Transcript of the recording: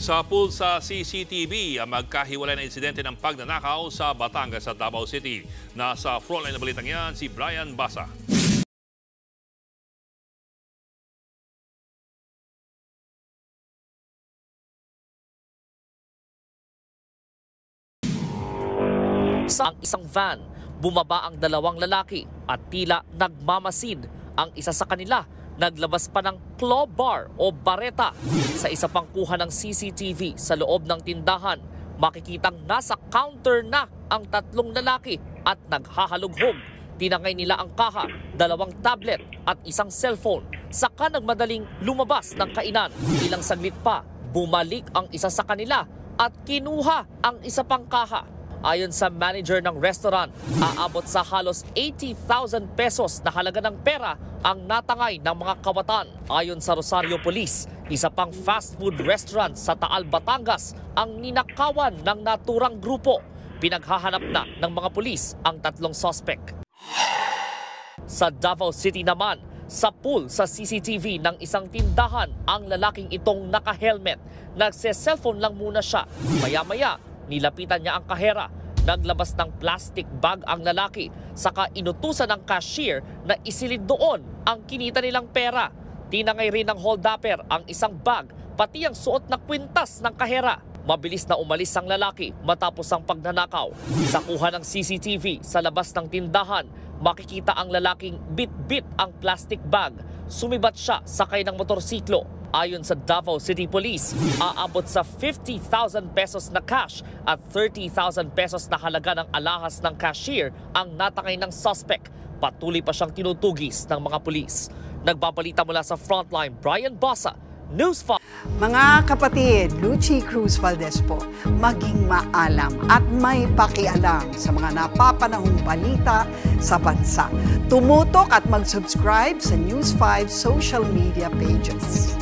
Sa pool sa CCTV, ang magkahiwalay na insidente ng pagnanakaw sa Batangas at Davao City. Nasa frontline na balitang yan si Brian Basa. Sa isang van, bumaba ang dalawang lalaki at tila nagmamasid. Ang isa sa kanila, naglabas pa ng claw bar o bareta. Sa isa pang kuha ng CCTV sa loob ng tindahan, makikitang nasa counter na ang tatlong lalaki at naghahalughog. Tinangay nila ang kaha, dalawang tablet at isang cellphone. Saka nagmadaling lumabas ng kainan. Ilang saglit pa, bumalik ang isa sa kanila at kinuha ang isa pang kaha. Ayon sa manager ng restaurant, aabot sa halos 80,000 pesos na halaga ng pera ang natangay ng mga kawatan. Ayon sa Rosario Police, isa pang fast food restaurant sa Taal, Batangas ang ninakawan ng naturang grupo. Pinaghahanap na ng mga pulis ang tatlong suspect. Sa Davao City naman, sa pool sa CCTV ng isang tindahan ang lalaking itong naka-helmet. Nagse-cellphone lang muna siya. Maya-maya, nilapitan niya ang kahera. Naglabas ng plastic bag ang lalaki. Saka inutusan ng cashier na isilid doon ang kinita nilang pera. Tinangay rin ng hold-upper ang isang bag, pati ang suot na kwintas ng kahera. Mabilis na umalis ang lalaki matapos ang pagnanakaw. Sa kuha ng CCTV sa labas ng tindahan, makikita ang lalaking bit-bit ang plastic bag. Sumibat siya sakay ng motorsiklo. Ayon sa Davao City Police, aabot sa 50,000 pesos na cash at 30,000 pesos na halaga ng alahas ng cashier ang natangay ng suspect. Patuloy pa siyang tinutugis ng mga pulis. Nagbabalita mula sa Frontline, Brian Basa, News 5. Mga kapatid, Lucy Cruz Valdez po, maging maalam at may pakialam sa mga napapanahong balita sa bansa. Tumutok at mag-subscribe sa News 5 social media pages.